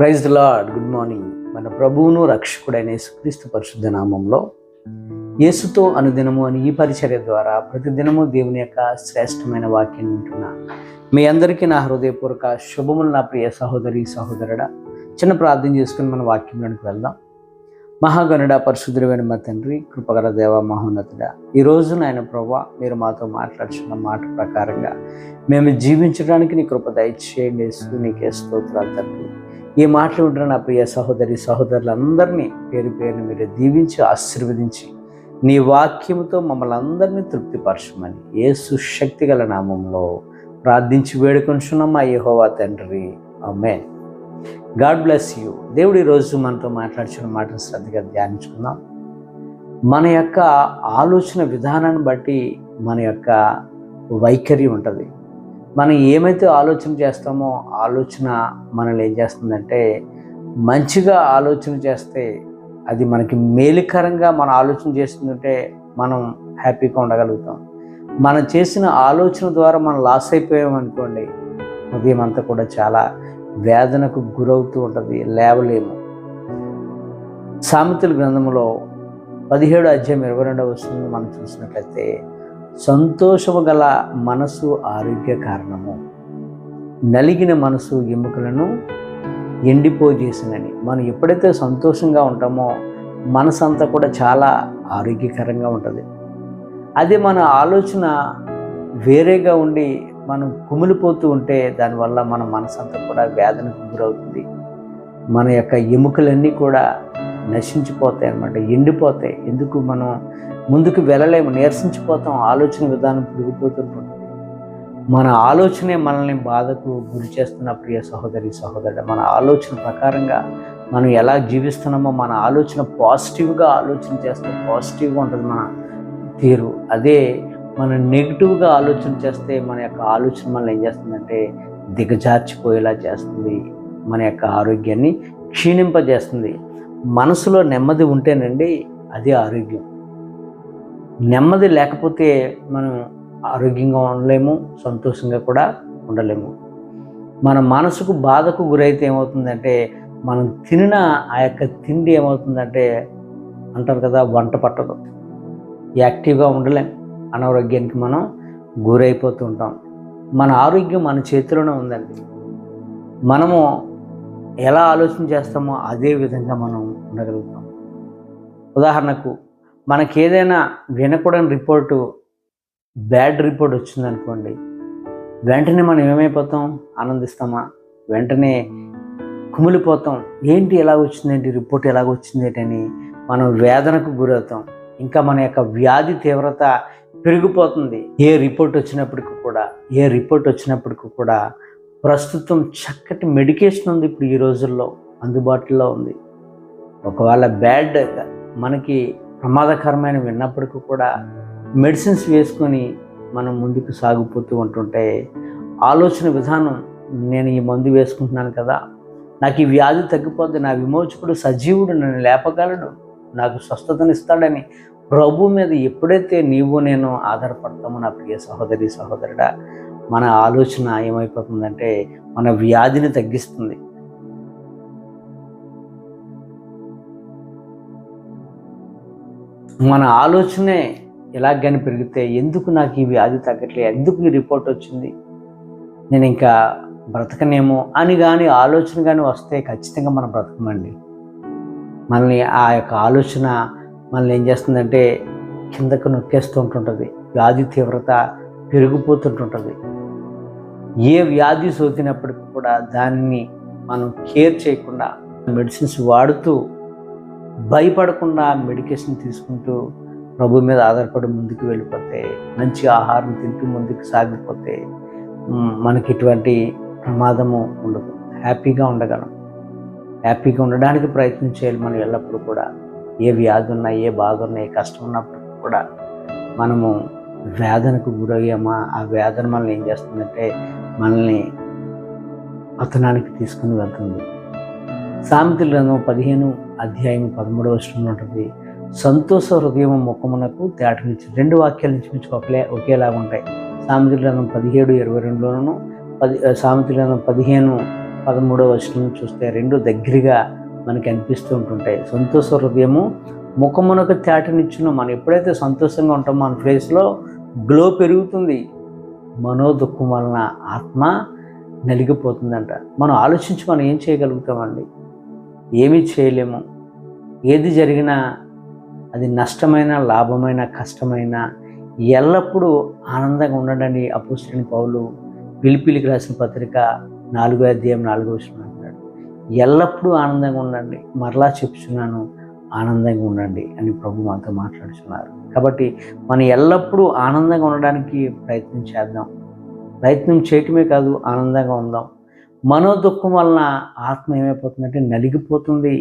Praise the lord. Good morning. మన ప్రభువును రక్షకుడైన యేసుక్రీస్తు పరిశుద్ధ నామంలో యేసుతో అనుదినము అని ఈ పరిచర్య ద్వారా ప్రతిదినము దేవుని యొక్క శ్రేష్టమైన వాక్యం వింటున్నా మీ అందరికీ నా హృదయపూర్వక శుభములు. నా ప్రియ సహోదరి సహోదరుడా, చిన్న ప్రార్థన చేసుకుని మన వాక్యంలోనికి వెళ్దాం. మహాగణుడ పరిశుద్ధుడైన మా తండ్రి, కృపగల దేవ, మహోన్నతుడా, ఈరోజు నాయన ప్రభువా, మీరు మాతో మాట్లాడుతున్న మాట ప్రకారంగా మేము జీవించడానికి నీ కృప దయచేయండి. నీకే స్తోత్రాలు తండ్రి. ఈ మాటలు ఉంటున్న నా ప్రియ సహోదరి సహోదరులందరినీ పేరు పేరుని మీరు దీవించి ఆశీర్వదించి నీ వాక్యముతో మమ్మల్ని అందరినీ తృప్తిపరచమని యేసు శక్తి గల నామంలో ప్రార్థించి వేడుకొంచున్నాం మా యెహోవా తండ్రి, ఆమేన్. God bless you. దేవుడు ఈరోజు మనతో మాట్లాడుచున్న మాటను శ్రద్ధగా ధ్యానించుకుందాం. మన యొక్క ఆలోచన విధానాన్ని బట్టి మన యొక్క వైఖరి ఉంటుంది. మనం ఏమైతే ఆలోచన చేస్తామో ఆలోచన మనల్ని ఏం చేస్తుందంటే, మంచిగా ఆలోచన చేస్తే అది మనకి మేలుకరంగా మన ఆలోచన చేస్తుందంటే మనం హ్యాపీగా ఉండగలుగుతాం. మనం చేసిన ఆలోచన ద్వారా మనం లాస్ అయిపోయామనుకోండి, ఉదయం అంతా కూడా చాలా వేదనకు గురవుతూ ఉంటుంది, లేవలేము. సామెతల గ్రంథంలో 17 అధ్యాయం 22వ వచనం మనం చూసినట్లయితే, సంతోషము గల మనసు ఆరోగ్య కారణము, నలిగిన మనసు ఎముకలను ఎండిపోజేసినని. మనం ఎప్పుడైతే సంతోషంగా ఉంటామో మనసు అంతా కూడా చాలా ఆరోగ్యకరంగా ఉంటుంది. అదే మన ఆలోచన వేరేగా ఉండి మనం కుమిలిపోతూ ఉంటే దానివల్ల మన మనసు అంతా కూడా వేదనకు గురవుతుంది. మన యొక్క ఎముకలన్నీ కూడా నశించిపోతాయి అన్నమాట, ఎండిపోతాయి. ఎందుకు మనం ముందుకు వెళ్ళలేము, నీరసించిపోతాం, ఆలోచన విధానం పెరిగిపోతుంటుంది. మన ఆలోచనే మనల్ని బాధకు గురి చేస్తున్న ప్రియ సహోదరి సహోదరుడు. మన ఆలోచన ప్రకారంగా మనం ఎలా జీవిస్తున్నామో, మన ఆలోచన పాజిటివ్గా ఆలోచన చేస్తే పాజిటివ్గా ఉంటుంది మన తీరు. అదే మనం నెగిటివ్గా ఆలోచన చేస్తే మన యొక్క ఆలోచన మనల్ని ఏం చేస్తుందంటే దిగజార్చిపోయేలా చేస్తుంది, మన యొక్క ఆరోగ్యాన్ని క్షీణింపజేస్తుంది. మనసులో నెమ్మది ఉంటేనండి అది ఆరోగ్యం. నెమ్మది లేకపోతే మనం ఆరోగ్యంగా ఉండలేము, సంతోషంగా కూడా ఉండలేము. మన మనసుకు బాధకు గురైతే ఏమవుతుందంటే, మనం తినిన ఆ యొక్క తిండి ఏమవుతుందంటే, అంటారు కదా, వంట పట్టదు, యాక్టివ్గా ఉండలేం, అనారోగ్యానికి మనం గురైపోతూ ఉంటాం. మన ఆరోగ్యం మన చేతిలోనే ఉందండి. మనము ఎలా ఆలోచన చేస్తామో అదే విధంగా మనం ఉండగలుగుతాం. ఉదాహరణకు మనకి ఏదైనా వినకూడని రిపోర్టు, బ్యాడ్ రిపోర్ట్ వచ్చిందనుకోండి, వెంటనే మనం ఏమైపోతాం? ఆనందిస్తామా? వెంటనే కుమిలిపోతాం. ఏంటి ఎలా వచ్చిందేంటి, రిపోర్ట్ ఎలాగ వచ్చిందేంటని మనం వేదనకు గురవుతాం. ఇంకా మన యొక్క వ్యాధి తీవ్రత పెరిగిపోతుంది. ఏ రిపోర్ట్ వచ్చినప్పటికీ కూడా ప్రస్తుతం చక్కటి మెడికేషన్ ఉంది, ఇప్పుడు ఈ రోజుల్లో అందుబాటులో ఉంది. ఒకవేళ బ్యాడ్ మనకి ప్రమాదకరమైన విన్నప్పటికీ కూడా మెడిసిన్స్ వేసుకొని మనం ముందుకు సాగిపోతూ ఉంటుంటే, ఆలోచన విధానం, నేను ఈ మందు వేసుకుంటున్నాను కదా, నాకు ఈ వ్యాధి తగ్గిపోద్ది, నా విమోచకుడు సజీవుడు, నన్ను లేపగలడు, నాకు స్వస్థతనిస్తాడని ప్రభు మీద ఎప్పుడైతే నీవు నేను ఆధారపడతామో నా ప్రియ సహోదరి సహోదరుడా, మన ఆలోచన ఏమైపోతుందంటే మన వ్యాధిని తగ్గిస్తుంది. మన ఆలోచనే ఎలాగని పెరిగితే, ఎందుకు నాకు ఈ వ్యాధి తగ్గట్లేదు, ఎందుకు ఈ రిపోర్ట్ వచ్చింది, నేను ఇంకా బ్రతకనేమో అని కానీ ఆలోచన కానీ వస్తే ఖచ్చితంగా మనం బ్రతకమండి. మనల్ని ఆ యొక్క ఆలోచన మనల్ని ఏం చేస్తుందంటే కిందకు నొక్కేస్తూ ఉంటుంటుంది, వ్యాధి తీవ్రత పెరిగిపోతుంటుంటుంది. ఏ వ్యాధి సోకినప్పటికీ కూడా దాన్ని మనం కేర్ చేయకుండా, మెడిసిన్స్ వాడుతూ, భయపడకుండా మెడికేషన్ తీసుకుంటూ ప్రభు మీద ఆధారపడి ముందుకు వెళ్ళిపోతే, మంచి ఆహారం తింటూ ముందుకు సాగిపోతే మనకి ఎటువంటి ప్రమాదము ఉండదు. హ్యాపీగా ఉండగలం. హ్యాపీగా ఉండడానికి ప్రయత్నం చేయాలి మనం ఎల్లప్పుడూ కూడా. ఏ వ్యాధి ఉన్నా, ఏ బాధ ఉన్నా, ఏ కష్టం ఉన్నప్పటికీ కూడా మనము వేదనకు గురయ్యామా, ఆ వేదన మనల్ని ఏం చేస్తుందంటే మనల్ని పతనానికి తీసుకుని వెళ్తుంది. సామెతల గ్రంథం 15 అధ్యాయం 13వ వచనంలో ఉంటుంది, సంతోష హృదయం ముఖమునకు తేటనిచ్చి. 2 వాక్యాల నుంచి ఒకేలాగా ఉంటాయి. సామెతల గ్రంథం 17:22లోను, సామెతల గ్రంథం 15 13వ వచనం చూస్తే రెండు దగ్గరగా మనకి అనిపిస్తూ ఉంటుంటాయి. సంతోష హృదయము ముఖమునకు తేటనిచ్చును. మనం ఎప్పుడైతే సంతోషంగా ఉంటామో మన ఫేస్లో గ్లో పెరుగుతుంది. మనోదుఖం వలన ఆత్మ నలిగిపోతుందంట. మనం ఆలోచించి మనం ఏం చేయగలుగుతామండి? ఏమీ చేయలేము. ఏది జరిగినా అది నష్టమైన, లాభమైన, కష్టమైన ఎల్లప్పుడూ ఆనందంగా ఉండడని అపోస్తలుడైన పౌలు ఫిలిప్పీయులకు రాసిన పత్రిక 4వ అధ్యాయం 4వ వచనం అంటాడు. ఎల్లప్పుడూ ఆనందంగా ఉండండి, మరలా చెప్తున్నాను ఆనందంగా ఉండండి అని ప్రభు మనతో మాట్లాడుతున్నారు. కాబట్టి మనం ఎల్లప్పుడూ ఆనందంగా ఉండడానికి ప్రయత్నం చేద్దాం. ప్రయత్నం చేయటమే కాదు, ఆనందంగా ఉందాం. మనోదుఖం వలన ఆత్మ ఏమైపోతుందంటే నలిగిపోతుంది.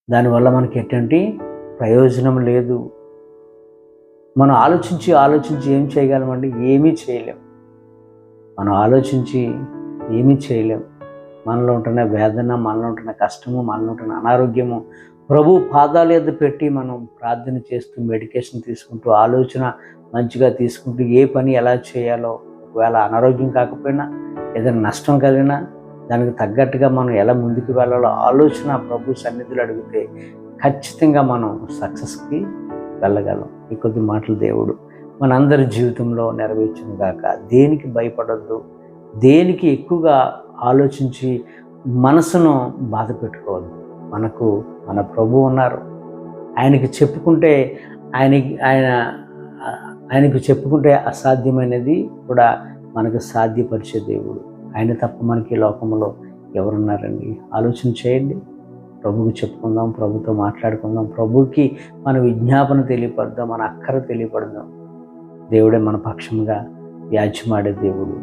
దానివల్ల మనకి ఎటువంటి ప్రయోజనం లేదు. మనం ఆలోచించి ఏం చేయగలమండి? ఏమీ చేయలేం. మనం ఆలోచించి ఏమీ చేయలేం. మనలో ఉంటున్న వేదన, మనలో ఉంటున్న కష్టము, మనలో ఉంటున్న అనారోగ్యము ప్రభు పాదాల యొద్ద పెట్టి మనం ప్రార్థన చేస్తూ, మెడికేషన్ తీసుకుంటూ, ఆలోచన మంచిగా తీసుకుంటూ ఏ పని ఎలా చేయాలో, ఒకవేళ అనారోగ్యం కాకపోయినా ఏదైనా నష్టం కలిగినా దానికి తగ్గట్టుగా మనం ఎలా ముందుకు వెళ్ళాలో ఆలోచన ప్రభు సన్నిధిలో అడిగితే ఖచ్చితంగా మనం సక్సెస్కి వెళ్ళగలం. ఈ కొద్ది మాటలు దేవుడు మనందరి జీవితంలో నెరవేర్చును గాక. దేనికి భయపడొద్దు, దేనికి ఎక్కువగా ఆలోచించి మనసును బాధ పెట్టుకోవద్దు. మనకు మన ప్రభు ఉన్నారు. ఆయనకి చెప్పుకుంటే అసాధ్యమైనది కూడా మనకు సాధ్యపరిచే దేవుడు. ఆయన తప్ప మనకి ఈ లోకంలో ఎవరున్నారండి? ఆలోచన చేయండి. ప్రభువుకి చెప్పుకుందాం, ప్రభుతో మాట్లాడుకుందాం, ప్రభువుకి మన విజ్ఞాపన తెలియపడదాం, మన అక్కర తెలియపడదాం. దేవుడే మన పక్షంగా వ్యాజ్యమాడే దేవుడు.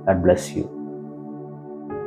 God bless you.